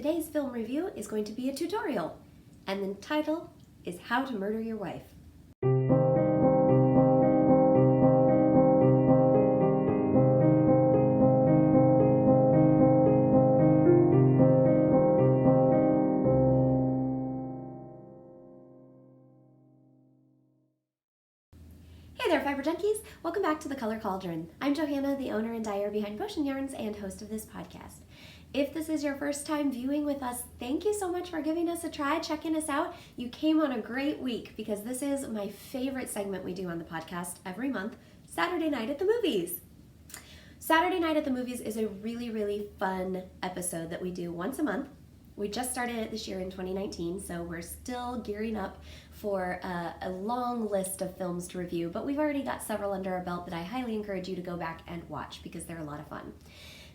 Today's film review is going to be a tutorial, and the title is How to Murder Your Wife. Hey there, Fiber Junkies! Welcome back to the Color Cauldron. I'm Johanna, the owner and dyer behind Potion Yarns and host of this podcast. If this is your first time viewing with us, thank you so much for giving us a try, checking us out. You came on a great week because this is my favorite segment we do on the podcast every month, Saturday Night at the Movies. Saturday Night at the Movies is a really fun episode that we do once a month. We just started it this year in 2019, so we're still gearing up for a long list of films to review, but we've already got several under our belt that I highly encourage you to go back and watch because they're a lot of fun.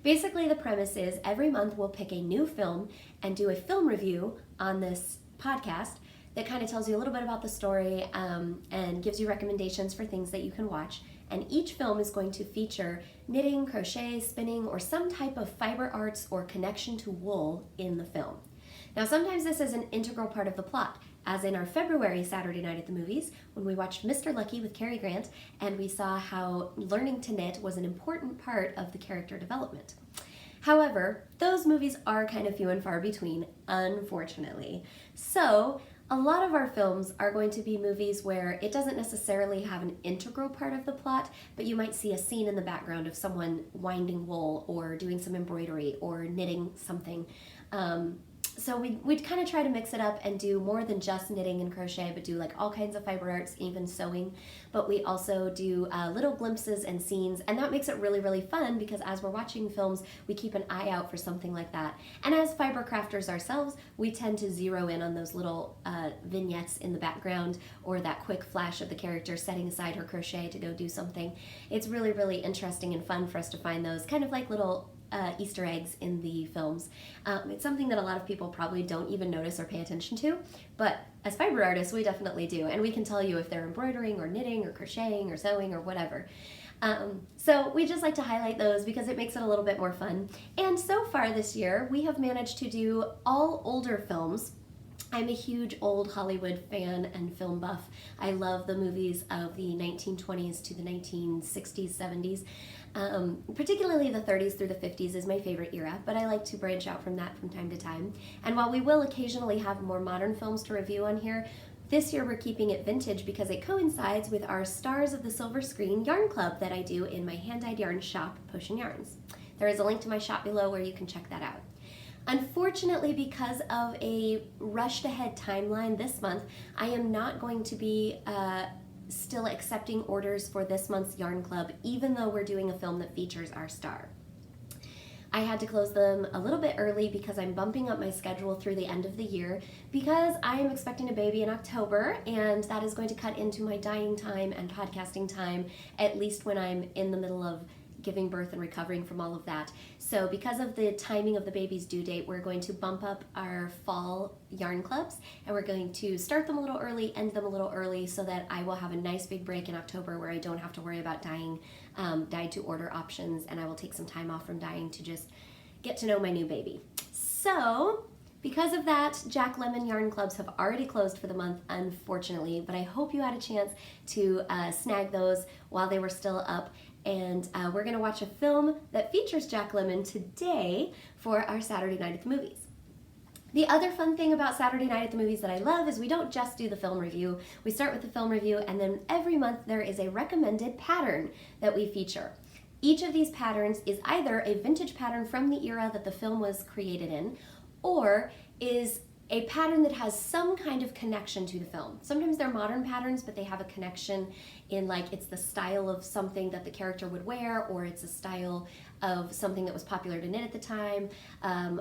Basically, the premise is every month we'll pick a new film and do a film review on this podcast that kind of tells you a little bit about the story and gives you recommendations for things that you can watch. And each film is going to feature knitting, crochet, spinning, or some type of fiber arts or connection to wool in the film. Now, sometimes this is an integral part of the plot, as in our February Saturday Night at the Movies, when we watched Mr. Lucky with Cary Grant, and we saw how learning to knit was an important part of the character development. However, those movies are kind of few and far between, unfortunately. So, a lot of our films are going to be movies where it doesn't necessarily have an integral part of the plot, but you might see a scene in the background of someone winding wool or doing some embroidery or knitting something. So we'd kind of try to mix it up and do more than just knitting and crochet, but do like all kinds of fiber arts, even sewing. But we also do little glimpses and scenes, and that makes it really fun because as we're watching films, we keep an eye out for something like that. And as fiber crafters ourselves, we tend to zero in on those little vignettes in the background or that quick flash of the character setting aside her crochet to go do something. It's really interesting and fun for us to find those kind of like little Easter eggs in the films. It's something that a lot of people probably don't even notice or pay attention to, but as fiber artists, we definitely do, and we can tell you if they're embroidering or knitting or crocheting or sewing or whatever. So we just like to highlight those because it makes it a little bit more fun. And so far this year, we have managed to do all older films. I'm a huge old Hollywood fan and film buff. I love the movies of the 1920s to the 1960s, 70s. Particularly the 30s through the 50s is my favorite era, but I like to branch out from that from time to time. And while we will occasionally have more modern films to review on here, this year we're keeping it vintage because it coincides with our Stars of the Silver Screen yarn club that I do in my hand-dyed yarn shop, Potion Yarns. There is a link to my shop below where you can check that out. Unfortunately, because of a rushed ahead timeline this month, I am not going to be still accepting orders for this month's yarn club, even though we're doing a film that features our star. I had to close them a little bit early because I'm bumping up my schedule through the end of the year because I am expecting a baby in October, and that is going to cut into my dyeing time and podcasting time, at least when I'm in the middle of giving birth and recovering from all of that. So because of the timing of the baby's due date, we're going to bump up our fall yarn clubs, and we're going to start them a little early, end them a little early, so that I will have a nice big break in October where I don't have to worry about dyeing dyed to order options, and I will take some time off from dyeing to just get to know my new baby. So because of that, Jack Lemmon yarn clubs have already closed for the month, unfortunately, but I hope you had a chance to snag those while they were still up. And we're going to watch a film that features Jack Lemmon today for our Saturday Night at the Movies. The other fun thing about Saturday Night at the Movies that I love is we don't just do the film review. We start with the film review, and then every month there is a recommended pattern that we feature. Each of these patterns is either a vintage pattern from the era that the film was created in, or is a pattern that has some kind of connection to the film. Sometimes they're modern patterns, but they have a connection in, like, it's the style of something that the character would wear, or it's a style of something that was popular to knit at the time.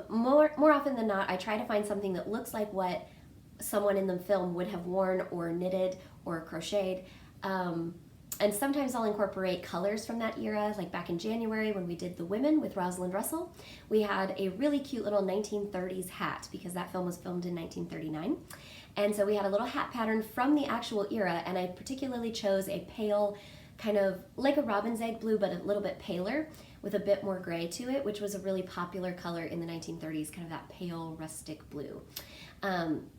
More often than not, I try to find something that looks like what someone in the film would have worn or knitted or crocheted. And sometimes I'll incorporate colors from that era, like back in January when we did The Women with Rosalind Russell. We had a really cute little 1930s hat because that film was filmed in 1939. And so we had a little hat pattern from the actual era, and I particularly chose a pale, kind of like a robin's egg blue, but a little bit paler, with a bit more gray to it, which was a really popular color in the 1930s, kind of that pale rustic blue.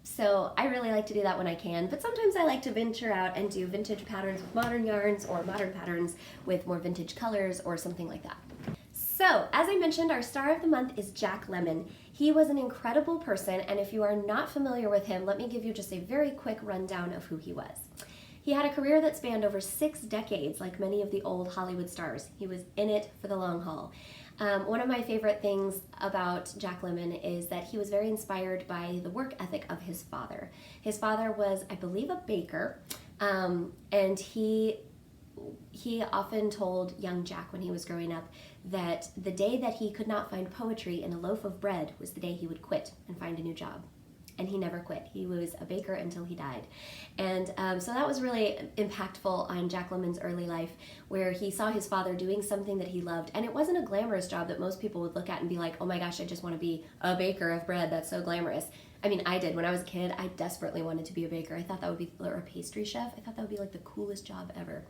So I really like to do that when I can, but sometimes I like to venture out and do vintage patterns with modern yarns or modern patterns with more vintage colors or something like that. So, as I mentioned, our star of the month is Jack Lemmon. He was an incredible person, and if you are not familiar with him, let me give you just a very quick rundown of who he was. He had a career that spanned over 6 decades, like many of the old Hollywood stars. He was in it for the long haul. One of my favorite things about Jack Lemmon is that he was very inspired by the work ethic of his father. His father was, I believe, a baker, and he often told young Jack when he was growing up that the day that he could not find poetry in a loaf of bread was the day he would quit and find a new job. And he never quit. He was a baker until he died. And so that was really impactful on Jack Lemmon's early life, where he saw his father doing something that he loved. And it wasn't a glamorous job that most people would look at and be like, oh my gosh, I just want to be a baker of bread. That's so glamorous. I mean, I did. When I was a kid, I desperately wanted to be a baker. I thought that would be, or a pastry chef. I thought that would be like the coolest job ever.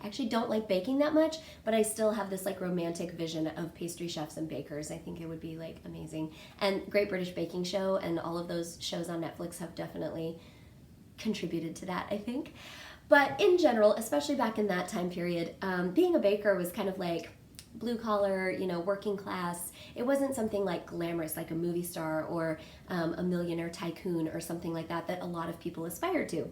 I actually don't like baking that much, but I still have this like romantic vision of pastry chefs and bakers. I think it would be like amazing. And Great British Baking Show and all of those shows on Netflix have definitely contributed to that, I think. But in general, especially back in that time period, being a baker was kind of like blue collar, you know, working class. It wasn't something like glamorous, like a movie star or a millionaire tycoon or something like that a lot of people aspired to.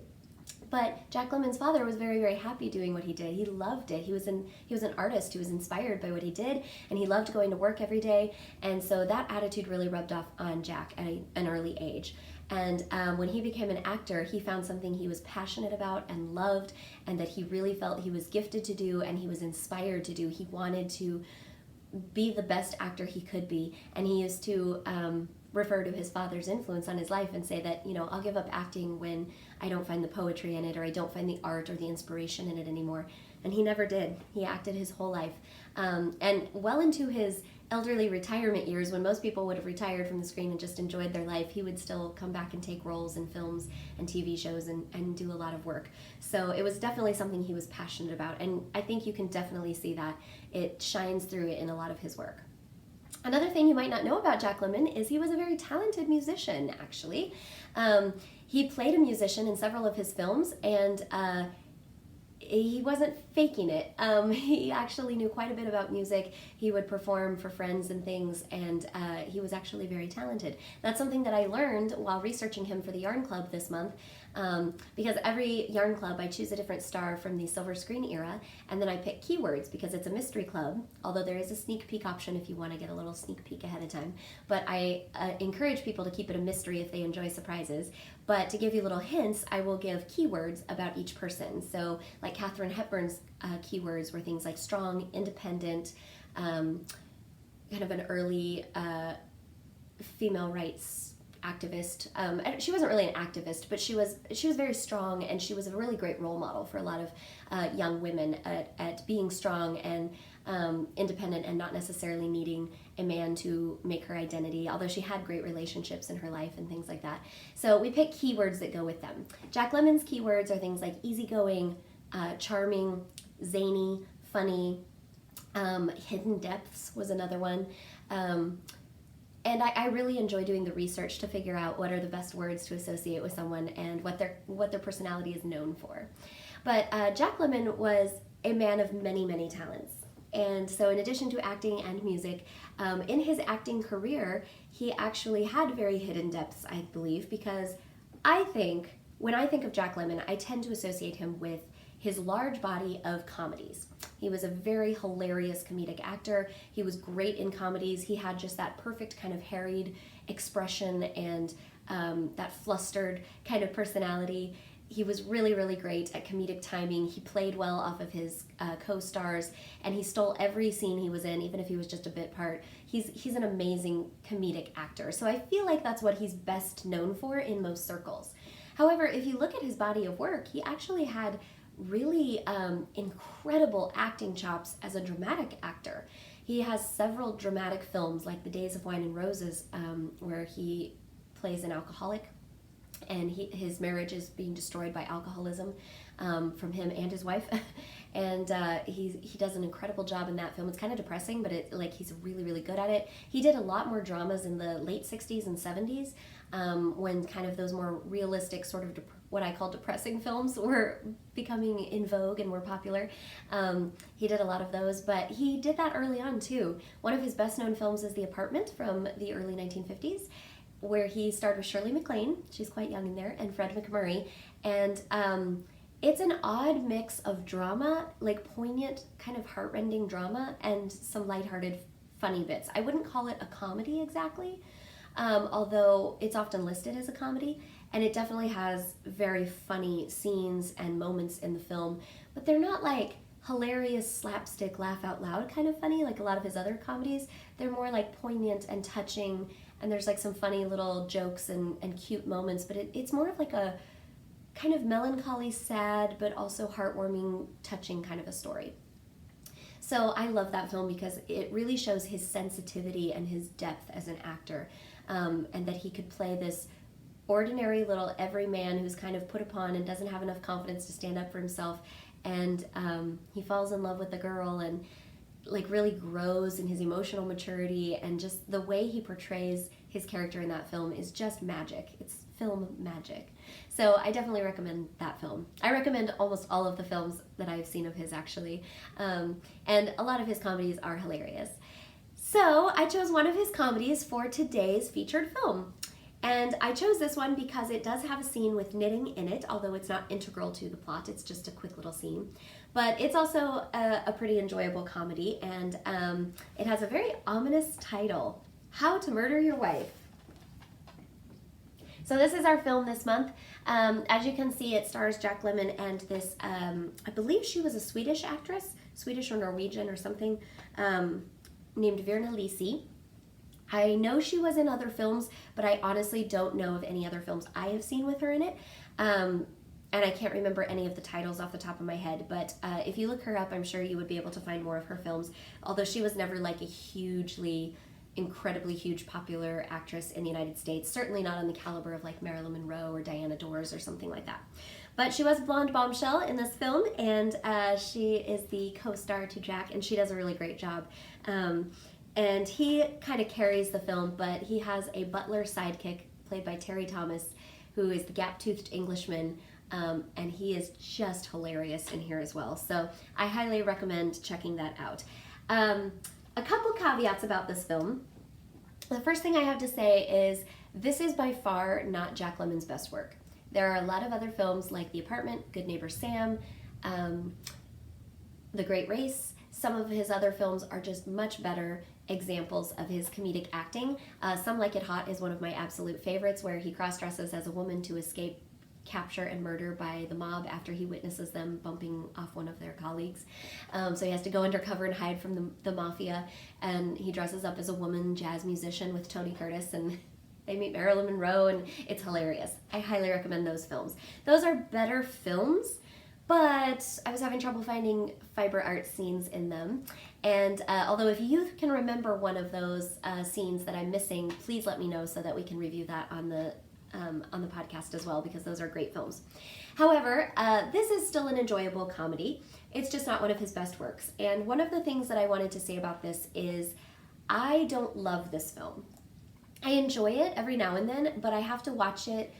But Jack Lemmon's father was very, very happy doing what he did. He loved it. He was an artist who was inspired by what he did, and he loved going to work every day. And so that attitude really rubbed off on Jack at an early age. And when he became an actor, he found something he was passionate about and loved, and that he really felt he was gifted to do and he was inspired to do. He wanted to be the best actor he could be, and he used to refer to his father's influence on his life and say that, you know, I'll give up acting when I don't find the poetry in it, or I don't find the art or the inspiration in it anymore. And he never did. He acted his whole life. And well into his elderly retirement years, when most people would have retired from the screen and just enjoyed their life, he would still come back and take roles in films and TV shows and do a lot of work. So it was definitely something he was passionate about, and I think you can definitely see that. It shines through in a lot of his work. Another thing you might not know about Jack Lemmon is he was a very talented musician, actually. He played a musician in several of his films, and he wasn't faking it. He actually knew quite a bit about music. He would perform for friends and things, and he was actually very talented. That's something that I learned while researching him for the Yarn Club this month, because every Yarn Club I choose a different star from the silver screen era, and then I pick keywords because it's a mystery club, although there is a sneak peek option if you want to get a little sneak peek ahead of time. But I encourage people to keep it a mystery if they enjoy surprises. But to give you little hints, I will give keywords about each person. So like Katharine Hepburn's keywords were things like strong, independent, kind of an early female rights activist. She wasn't really an activist, but she was very strong, and she was a really great role model for a lot of young women at being strong and independent and not necessarily needing a man to make her identity, although she had great relationships in her life and things like that. So we pick keywords that go with them. Jack Lemmon's keywords are things like easygoing, charming, zany, funny, hidden depths was another one. And I really enjoy doing the research to figure out what are the best words to associate with someone and what their personality is known for. But Jack Lemmon was a man of many, many talents. And so in addition to acting and music, in his acting career, he actually had very hidden depths, I believe, because when I think of Jack Lemmon, I tend to associate him with his large body of comedies. He was a very hilarious comedic actor. He was great in comedies. He had just that perfect kind of harried expression and that flustered kind of personality. He was really, really great at comedic timing. He played well off of his co-stars, and he stole every scene he was in, even if he was just a bit part. He's an amazing comedic actor. So I feel like that's what he's best known for in most circles. However, if you look at his body of work, he actually had really incredible acting chops as a dramatic actor. He has several dramatic films like The Days of Wine and Roses, where he plays an alcoholic. and his marriage is being destroyed by alcoholism from him and his wife. And he does an incredible job in that film. It's kind of depressing, but he's really, really good at it. He did a lot more dramas in the late 60s and 70s when kind of those more realistic sort of what I call depressing films were becoming in vogue and were popular. He did a lot of those, but he did that early on too. One of his best known films is The Apartment from the early 1950s, where he starred with Shirley MacLaine, she's quite young in there, and Fred MacMurray. And it's an odd mix of drama, like poignant, kind of heartrending drama, and some lighthearted, funny bits. I wouldn't call it a comedy exactly, although it's often listed as a comedy. And it definitely has very funny scenes and moments in the film, but they're not like hilarious slapstick laugh out loud kind of funny like a lot of his other comedies. They're more like poignant and touching, and there's like some funny little jokes and cute moments, but it's more of like a kind of melancholy, sad, but also heartwarming, touching kind of a story. So I love that film because it really shows his sensitivity and his depth as an actor, and that he could play this ordinary little everyman who's kind of put upon and doesn't have enough confidence to stand up for himself, and he falls in love with the girl and like really grows in his emotional maturity, and just the way he portrays his character in that film is just magic. It's film magic. So I definitely recommend that film. I recommend almost all of the films that I've seen of his actually, and a lot of his comedies are hilarious. So I chose one of his comedies for today's featured film. And I chose this one because it does have a scene with knitting in it, although it's not integral to the plot, it's just a quick little scene. But it's also a pretty enjoyable comedy, and it has a very ominous title, How to Murder Your Wife. So this is our film this month. As you can see, it stars Jack Lemmon and this, I believe she was a Swedish actress, Swedish or Norwegian or something, named Virna Lisi. I know she was in other films, but I honestly don't know of any other films I have seen with her in it. And I can't remember any of the titles off the top of my head, but if you look her up, I'm sure you would be able to find more of her films, although she was never like a incredibly huge popular actress in the United States, certainly not on the caliber of like Marilyn Monroe or Diana Dors or something like that. But she was a blonde bombshell in this film, and she is the co-star to Jack, and she does a really great job. And he kind of carries the film, but he has a butler sidekick played by Terry Thomas, who is the gap-toothed Englishman, and he is just hilarious in here as well. So I highly recommend checking that out. A couple caveats about this film. The first thing I have to say is this is by far not Jack Lemmon's best work. There are a lot of other films like The Apartment, Good Neighbor Sam, The Great Race. Some of his other films are just much better examples of his comedic acting. Some Like It Hot is one of my absolute favorites, where he cross-dresses as a woman to escape capture and murder by the mob after he witnesses them bumping off one of their colleagues. So he has to go undercover and hide from the mafia, and he dresses up as a woman jazz musician with Tony Curtis, and they meet Marilyn Monroe, and it's hilarious. I highly recommend those films. Those are better films, but I was having trouble finding fiber art scenes in them. And although if you can remember one of those scenes that I'm missing, please let me know so that we can review that on the podcast as well, because those are great films. However, this is still an enjoyable comedy. It's just not one of his best works. And one of the things that I wanted to say about this is I don't love this film. I enjoy it every now and then, but I have to watch it,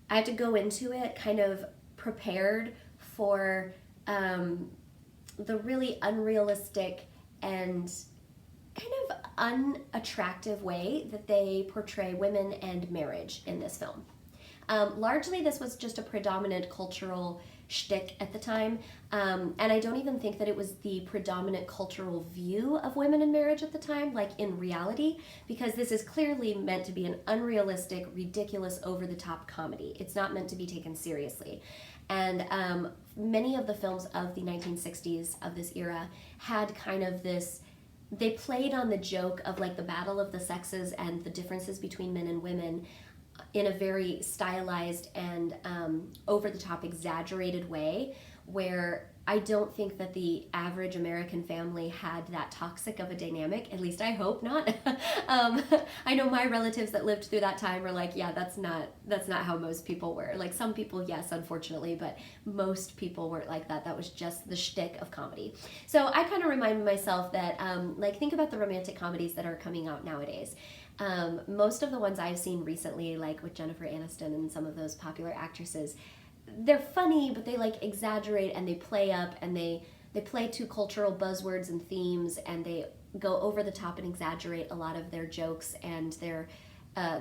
I have to go into it kind of prepared for the really unrealistic and kind of unattractive way that they portray women and marriage in this film. Largely, this was just a predominant cultural shtick at the time, and I don't even think that it was the predominant cultural view of women in marriage at the time, like in reality, because this is clearly meant to be an unrealistic, ridiculous, over-the-top comedy. It's not meant to be taken seriously. And many of the films of the 1960s of this era had kind of this, they played on the joke of like the battle of the sexes and the differences between men and women in a very stylized and over-the-top exaggerated way, where I don't think that the average American family had that toxic of a dynamic. At least I hope not. I know my relatives that lived through that time were like, yeah, that's not how most people were. Like some people, yes, unfortunately, but most people weren't like that. That was just the shtick of comedy. So I kind of remind myself that, like, think about the romantic comedies that are coming out nowadays. Most of the ones I've seen recently, like with Jennifer Aniston and some of those popular actresses, they're funny, but they like exaggerate and they play up and they play to cultural buzzwords and themes, and they go over the top and exaggerate a lot of their jokes and their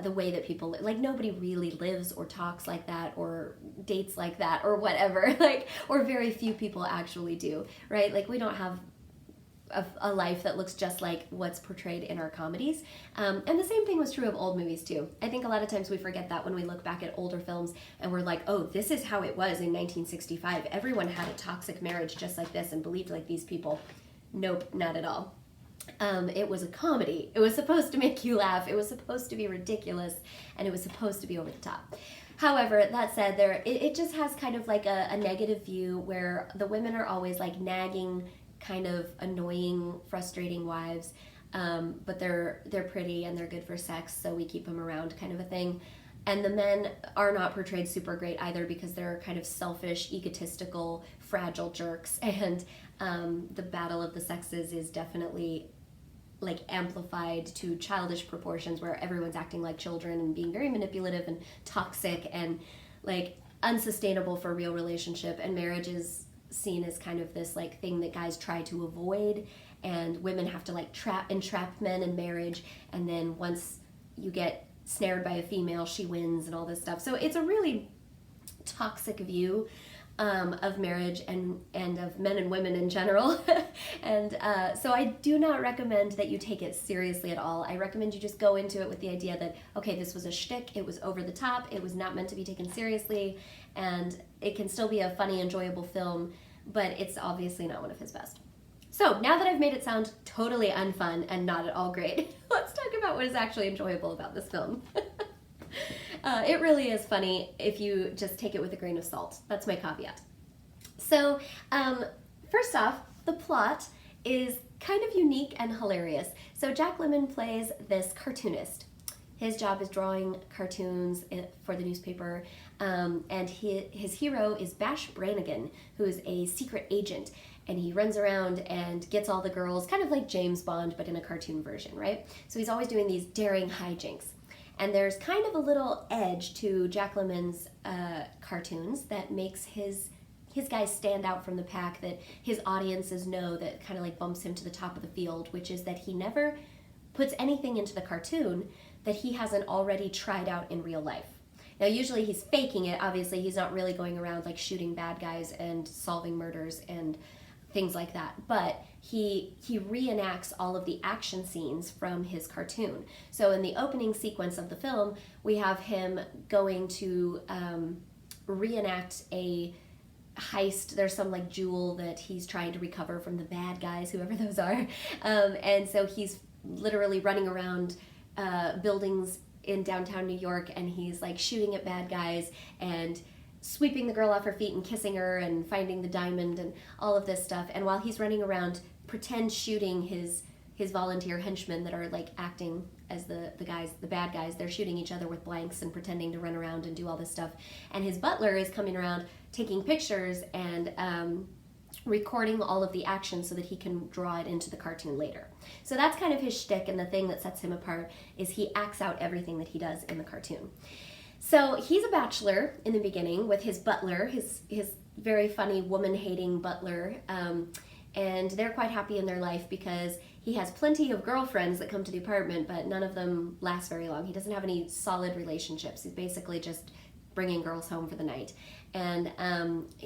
the way that people like. Nobody really lives or talks like that or dates like that or whatever, like, or very few people actually do, right? Like we don't have a life that looks just like what's portrayed in our comedies. And the same thing was true of old movies too. I think a lot of times we forget that when we look back at older films and we're like, oh, this is how it was in 1965. Everyone had a toxic marriage just like this and believed like these people. Nope, not at all. It was a comedy. It was supposed to make you laugh. It was supposed to be ridiculous, and it was supposed to be over the top. However, that said, it just has kind of like a negative view where the women are always like nagging, kind of annoying, frustrating wives, but they're pretty and they're good for sex, so we keep them around, kind of a thing. And the men are not portrayed super great either, because they're kind of selfish, egotistical, fragile jerks, and the battle of the sexes is definitely like amplified to childish proportions, where everyone's acting like children and being very manipulative and toxic and like unsustainable for a real relationship. And marriage is seen as kind of this like thing that guys try to avoid, and women have to like entrap men in marriage, and then once you get snared by a female, she wins and all this stuff. So it's a really toxic view of marriage and of men and women in general. And so I do not recommend that you take it seriously at all. I recommend you just go into it with the idea that, okay, this was a shtick, it was over the top, it was not meant to be taken seriously, and it can still be a funny, enjoyable film, but it's obviously not one of his best. So now that I've made it sound totally unfun and not at all great, let's talk about what is actually enjoyable about this film. It really is funny if you just take it with a grain of salt. That's my caveat. So first off, the plot is kind of unique and hilarious. So Jack Lemmon plays this cartoonist. His job is drawing cartoons for the newspaper, and his hero is Bash Brannigan, who is a secret agent, and he runs around and gets all the girls, kind of like James Bond, but in a cartoon version, right? So he's always doing these daring hijinks. And there's kind of a little edge to Jack Lemmon's cartoons that makes his guys stand out from the pack, that his audiences know, that kind of like bumps him to the top of the field, which is that he never puts anything into the cartoon that he hasn't already tried out in real life. Now, usually he's faking it. Obviously, he's not really going around like shooting bad guys and solving murders and things like that, but he reenacts all of the action scenes from his cartoon. So in the opening sequence of the film, we have him going to reenact a heist. There's some like jewel that he's trying to recover from the bad guys, whoever those are, and so he's literally running around buildings in downtown New York, and he's like shooting at bad guys and sweeping the girl off her feet and kissing her and finding the diamond and all of this stuff. And while he's running around pretend shooting his volunteer henchmen that are like acting as the bad guys, they're shooting each other with blanks and pretending to run around and do all this stuff. And his butler is coming around taking pictures and recording all of the action so that he can draw it into the cartoon later. So that's kind of his shtick, and the thing that sets him apart is he acts out everything that he does in the cartoon. So he's a bachelor in the beginning with his butler, his very funny woman-hating butler, and they're quite happy in their life because he has plenty of girlfriends that come to the apartment, but none of them last very long. He doesn't have any solid relationships. He's basically just bringing girls home for the night. And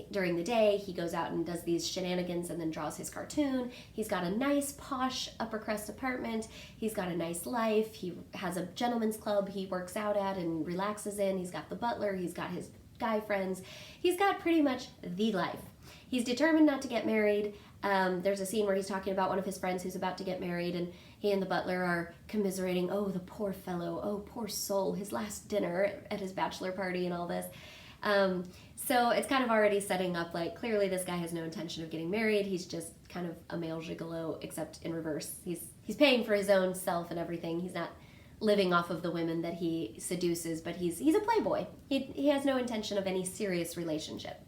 during the day, he goes out and does these shenanigans and then draws his cartoon. He's got a nice, posh, upper crust apartment. He's got a nice life. He has a gentleman's club he works out at and relaxes in. He's got the butler. He's got his guy friends. He's got pretty much the life. He's determined not to get married. There's a scene where he's talking about one of his friends who's about to get married, and he and the butler are commiserating, oh, the poor fellow, oh, poor soul, his last dinner at his bachelor party and all this. So it's kind of already setting up, like, clearly this guy has no intention of getting married. He's just kind of a male gigolo, except in reverse. He's paying for his own self and everything. He's not living off of the women that he seduces, but he's a playboy. He has no intention of any serious relationship.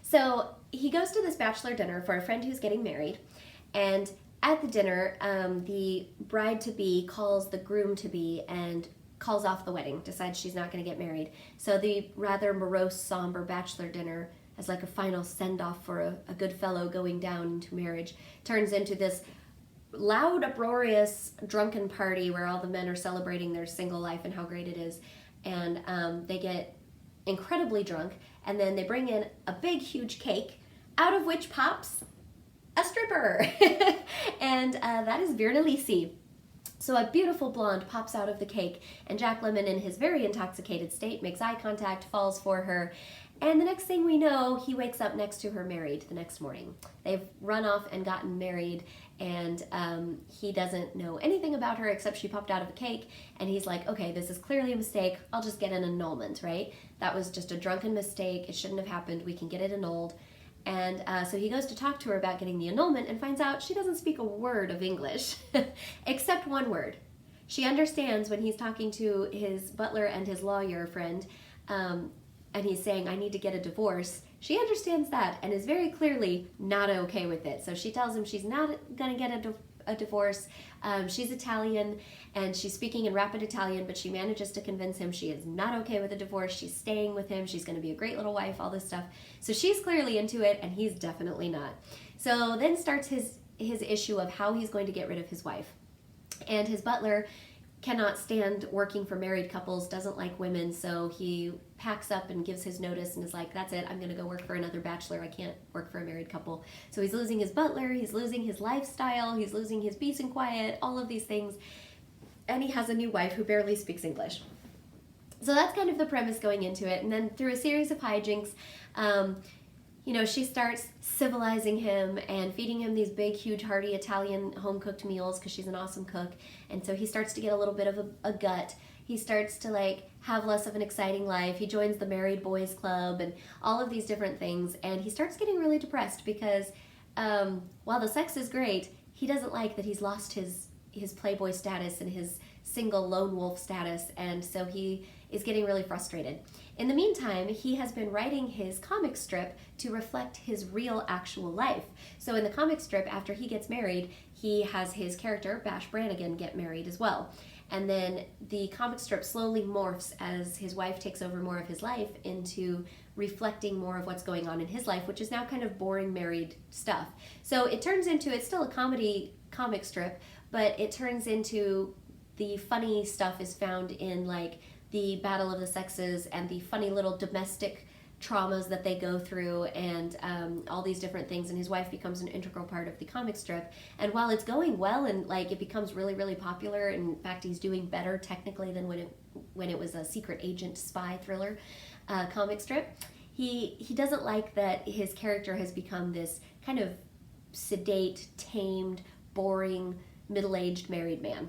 So he goes to this bachelor dinner for a friend who's getting married, and at the dinner, the bride-to-be calls the groom-to-be and calls off the wedding, decides she's not going to get married. So the rather morose, somber bachelor dinner, as like a final send-off for a good fellow going down into marriage, turns into this loud, uproarious, drunken party where all the men are celebrating their single life and how great it is. And they get incredibly drunk, and then they bring in a big, huge cake, out of which pops a stripper. And that is Virna Lisi. So a beautiful blonde pops out of the cake, and Jack Lemmon, in his very intoxicated state, makes eye contact, falls for her, and the next thing we know, he wakes up next to her married the next morning. They've run off and gotten married, and he doesn't know anything about her except she popped out of a cake, and he's like, okay, this is clearly a mistake. I'll just get an annulment, right? That was just a drunken mistake. It shouldn't have happened. We can get it annulled. And so he goes to talk to her about getting the annulment and finds out she doesn't speak a word of English, except one word. She understands when he's talking to his butler and his lawyer friend, and he's saying, I need to get a divorce. She understands that and is very clearly not okay with it. So she tells him she's not going to get a divorce. She's Italian, and she's speaking in rapid Italian, but she manages to convince him she is not okay with a divorce. She's staying with him. She's going to be a great little wife, all this stuff. So she's clearly into it, and he's definitely not. So then starts his issue of how he's going to get rid of his wife. And his butler cannot stand working for married couples, doesn't like women, so he packs up and gives his notice and is like, that's it, I'm going to go work for another bachelor. I can't work for a married couple. So he's losing his butler, he's losing his lifestyle, he's losing his peace and quiet, all of these things, and he has a new wife who barely speaks English. So that's kind of the premise going into it, and then through a series of hijinks, she starts civilizing him and feeding him these big, huge, hearty Italian home-cooked meals because she's an awesome cook. And so he starts to get a little bit of a gut. He starts to have less of an exciting life. He joins the Married Boys Club and all of these different things. And he starts getting really depressed because while the sex is great, he doesn't like that he's lost his playboy status and his single lone wolf status. And so he is getting really frustrated. In the meantime, he has been writing his comic strip to reflect his real actual life. So in the comic strip, after he gets married, he has his character, Bash Brannigan, get married as well. And then the comic strip slowly morphs as his wife takes over more of his life into reflecting more of what's going on in his life, which is now kind of boring married stuff. So it turns into, it's still a comedy comic strip, but it turns into the funny stuff is found in the battle of the sexes and the funny little domestic traumas that they go through and all these different things, and his wife becomes an integral part of the comic strip. And while it's going well and it becomes really, really popular, in fact he's doing better technically than when it was a secret agent spy thriller comic strip, he doesn't like that his character has become this kind of sedate, tamed, boring, middle-aged married man.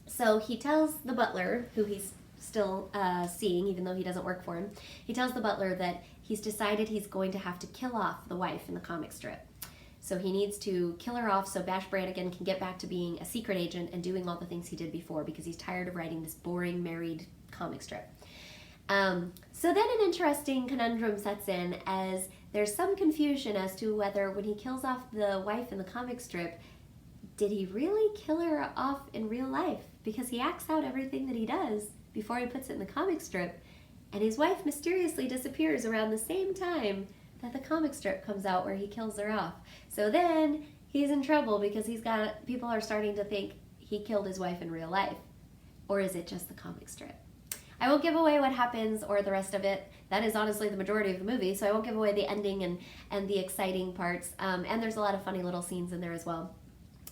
So he tells the butler, who he's still seeing, even though he doesn't work for him, he tells the butler that he's decided he's going to have to kill off the wife in the comic strip. So he needs to kill her off so Bash Brannigan can get back to being a secret agent and doing all the things he did before, because he's tired of writing this boring married comic strip. So then an interesting conundrum sets in, as there's some confusion as to whether when he kills off the wife in the comic strip, did he really kill her off in real life? Because he acts out everything that he does before he puts it in the comic strip, and his wife mysteriously disappears around the same time that the comic strip comes out where he kills her off. So then he's in trouble because people are starting to think he killed his wife in real life. Or is it just the comic strip? I won't give away what happens or the rest of it. That is honestly the majority of the movie, so I won't give away the ending and the exciting parts. And there's a lot of funny little scenes in there as well.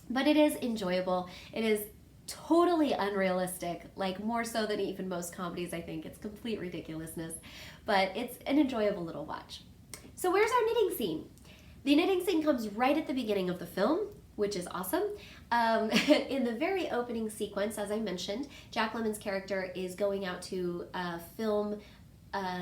But it is enjoyable. It is totally unrealistic, more so than even most comedies, I think. It's complete ridiculousness, but it's an enjoyable little watch. So where's our knitting scene? The knitting scene comes right at the beginning of the film, which is awesome. In the very opening sequence, as I mentioned, Jack Lemmon's character is going out to film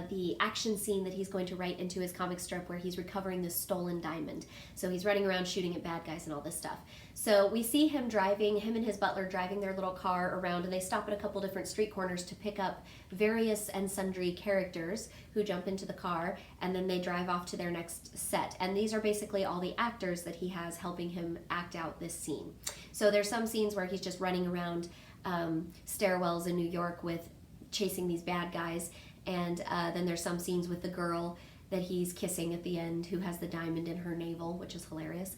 the action scene that he's going to write into his comic strip where he's recovering this stolen diamond. So he's running around shooting at bad guys and all this stuff. So we see him and his butler driving their little car around, and they stop at a couple different street corners to pick up various and sundry characters who jump into the car, and then they drive off to their next set. And these are basically all the actors that he has helping him act out this scene. So there's some scenes where he's just running around stairwells in New York with chasing these bad guys, and then there's some scenes with the girl that he's kissing at the end who has the diamond in her navel, which is hilarious.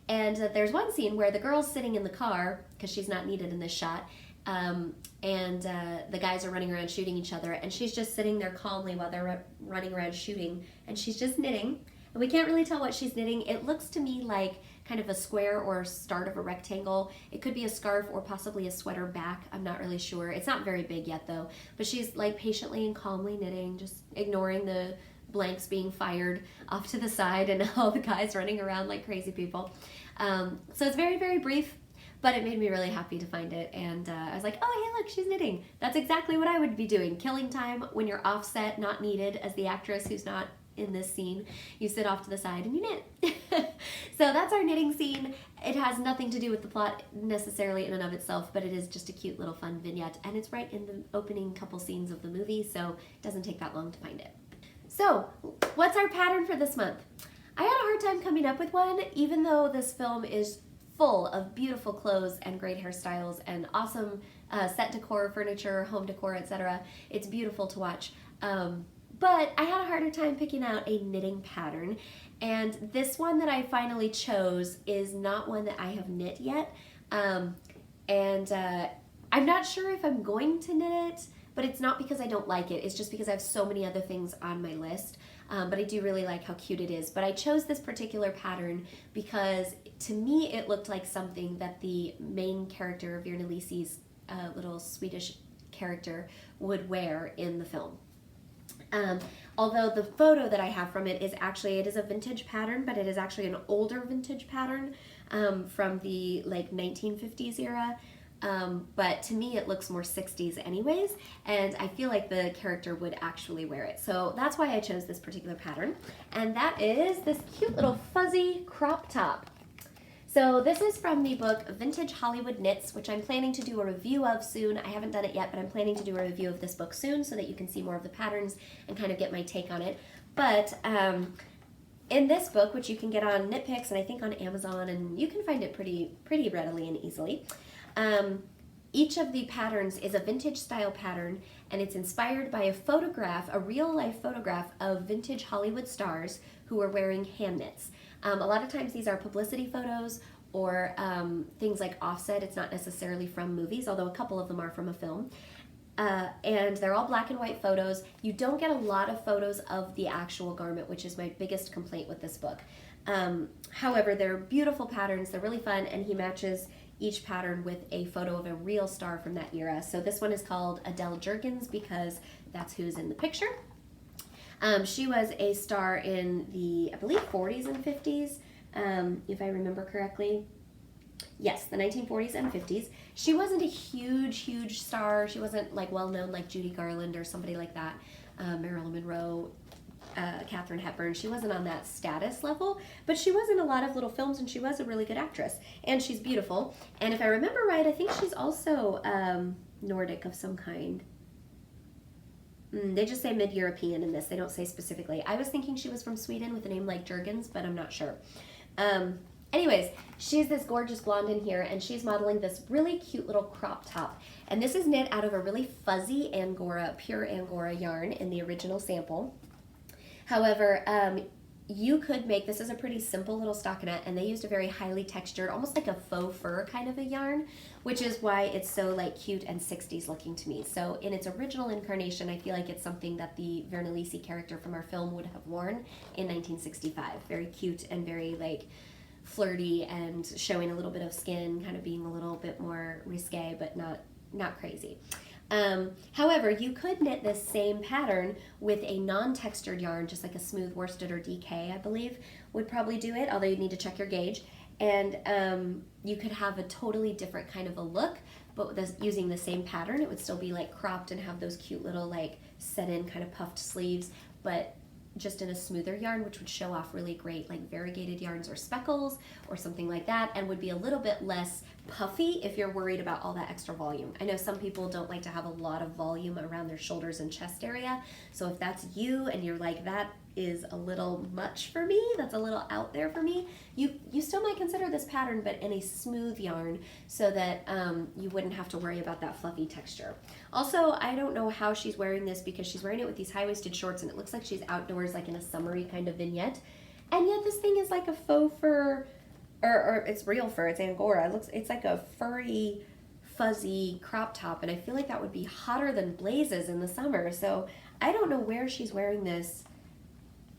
And there's one scene where the girl's sitting in the car because she's not needed in this shot, and the guys are running around shooting each other, and she's just sitting there calmly while they're running around shooting, and she's just knitting. And we can't really tell what she's knitting. It looks to me like kind of a square or start of a rectangle. It could be a scarf or possibly a sweater back. I'm not really sure. It's not very big yet though. But she's like patiently and calmly knitting, just ignoring the blanks being fired off to the side and all the guys running around like crazy people. So it's very, very brief, but it made me really happy to find it. And I was like, oh, hey, look, she's knitting. That's exactly what I would be doing. Killing time when you're offset, not needed as the actress who's not in this scene. You sit off to the side and you knit. So that's our knitting scene. It has nothing to do with the plot necessarily in and of itself, but it is just a cute little fun vignette, and it's right in the opening couple scenes of the movie, so it doesn't take that long to find it. So what's our pattern for this month? I had a hard time coming up with one, even though this film is full of beautiful clothes and great hairstyles and awesome set decor, furniture, home decor, etc. It's beautiful to watch. But I had a harder time picking out a knitting pattern, and this one that I finally chose is not one that I have knit yet, and I'm not sure if I'm going to knit it, but it's not because I don't like it, it's just because I have so many other things on my list, but I do really like how cute it is. But I chose this particular pattern because to me it looked like something that the main character, Virna Lisi's little Swedish character, would wear in the film. Although the photo that I have from it is a vintage pattern, but it is actually an older vintage pattern from the like 1950s era. But to me it looks more 60s anyways, and I feel like the character would actually wear it. So that's why I chose this particular pattern, and that is this cute little fuzzy crop top. So this is from the book Vintage Hollywood Knits, which I'm planning to do a review of soon. I haven't done it yet, but I'm planning to do a review of this book soon so that you can see more of the patterns and kind of get my take on it. But in this book, which you can get on KnitPicks and I think on Amazon, and you can find it pretty readily and easily, each of the patterns is a vintage style pattern, and it's inspired by a real life photograph of vintage Hollywood stars who are wearing hand knits. A lot of times these are publicity photos or things like offset. It's not necessarily from movies, although a couple of them are from a film. And they're all black and white photos. You don't get a lot of photos of the actual garment, which is my biggest complaint with this book. However, they're beautiful patterns. They're really fun, and he matches each pattern with a photo of a real star from that era. So this one is called Adele Jergens because that's who's in the picture. She was a star in the, I believe, 40s and 50s, if I remember correctly. Yes, the 1940s and 50s. She wasn't a huge star. She wasn't like well-known like Judy Garland or somebody like that, Marilyn Monroe, Katharine Hepburn. She wasn't on that status level, but she was in a lot of little films, and she was a really good actress. And she's beautiful. And if I remember right, I think she's also Nordic of some kind. They just say mid-European in this. They don't say specifically. I was thinking she was from Sweden with a name like Jergens, but I'm not sure. Anyways, she's this gorgeous blonde in here, and she's modeling this really cute little crop top. And this is knit out of a really fuzzy Angora, pure Angora yarn in the original sample. However, you could make, this is a pretty simple little stockinette, and they used a very highly textured, almost like a faux fur kind of a yarn, which is why it's so like cute and 60s looking to me. So in its original incarnation, I feel like it's something that the Virna Lisi character from our film would have worn in 1965. Very cute and very like flirty and showing a little bit of skin, kind of being a little bit more risque, but not crazy. However, you could knit this same pattern with a non-textured yarn, just like a smooth worsted or DK, I believe, would probably do it, although you need to check your gauge. And you could have a totally different kind of a look, but using the same pattern, it would still be like cropped and have those cute little like set in kind of puffed sleeves, but just in a smoother yarn, which would show off really great like variegated yarns or speckles or something like that, and would be a little bit less puffy if you're worried about all that extra volume. I know some people don't like to have a lot of volume around their shoulders and chest area, so if that's you and you're like, that is a little much for me, that's a little out there for me, you still might consider this pattern, but in a smooth yarn, so that you wouldn't have to worry about that fluffy texture. Also, I don't know how she's wearing this, because she's wearing it with these high-waisted shorts and it looks like she's outdoors like in a summery kind of vignette, and yet this thing is like a faux fur, or it's real fur, it's Angora. It's like a furry, fuzzy crop top, and I feel like that would be hotter than blazes in the summer, so I don't know where she's wearing this.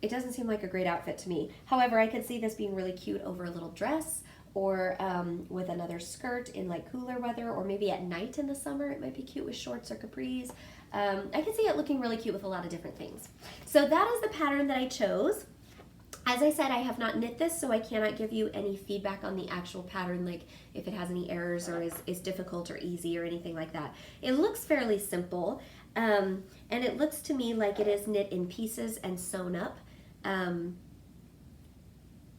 It doesn't seem like a great outfit to me. However, I could see this being really cute over a little dress, or with another skirt in like cooler weather, or maybe at night in the summer it might be cute with shorts or capris. I can see it looking really cute with a lot of different things. So that is the pattern that I chose. As I said, I have not knit this, so I cannot give you any feedback on the actual pattern, like if it has any errors or is difficult or easy or anything like that. It looks fairly simple, and it looks to me like it is knit in pieces and sewn up,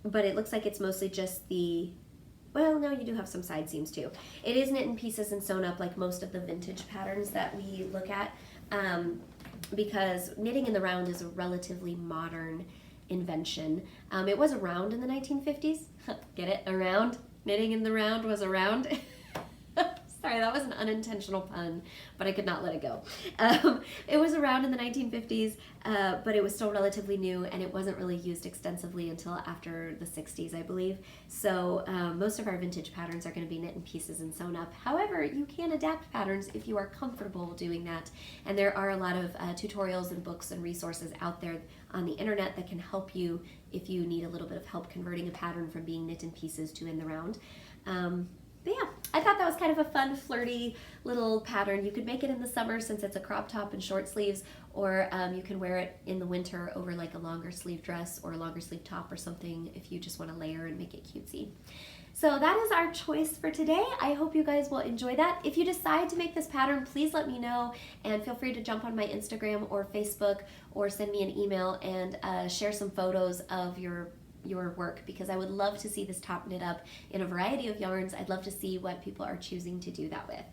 but it looks like it's mostly just the, well, no, you do have some side seams too. It is knit in pieces and sewn up like most of the vintage patterns that we look at, because knitting in the round is a relatively modern invention. It was around in the 1950s. Get it? Around? Knitting in the round was around. Sorry, that was an unintentional pun, but I could not let it go. It was around in the 1950s, but it was still relatively new, and it wasn't really used extensively until after the 60s, I believe. So most of our vintage patterns are going to be knit in pieces and sewn up. However, you can adapt patterns if you are comfortable doing that, and there are a lot of tutorials and books and resources out there on the internet that can help you if you need a little bit of help converting a pattern from being knit in pieces to in the round. But yeah, I thought that was kind of a fun, flirty little pattern. You could make it in the summer since it's a crop top and short sleeves, or you can wear it in the winter over like a longer sleeve dress or a longer sleeve top or something if you just want to layer and make it cutesy. So that is our choice for today. I hope you guys will enjoy that. If you decide to make this pattern, please let me know, and feel free to jump on my Instagram or Facebook or send me an email and share some photos of your work, because I would love to see this top knit up in a variety of yarns. I'd love to see what people are choosing to do that with.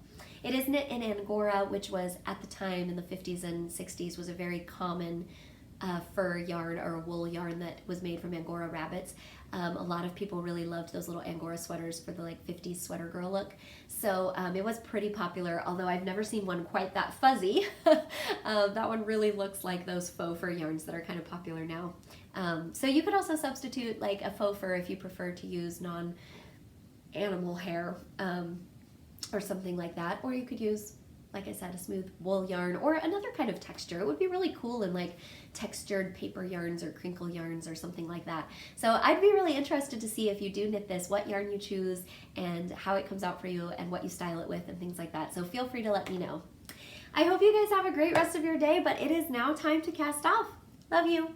It is knit in Angora, which was at the time in the 50s and 60s was a very common fur yarn or wool yarn that was made from Angora rabbits. A lot of people really loved those little Angora sweaters for the like 50s sweater girl look. So it was pretty popular, although I've never seen one quite that fuzzy. That one really looks like those faux fur yarns that are kind of popular now. So you could also substitute like a faux fur if you prefer to use non-animal hair or something like that, or you could use, like I said, a smooth wool yarn or another kind of texture. It would be really cool in like textured paper yarns or crinkle yarns or something like that. So I'd be really interested to see if you do knit this, what yarn you choose and how it comes out for you and what you style it with and things like that. So feel free to let me know. I hope you guys have a great rest of your day, but it is now time to cast off. Love you.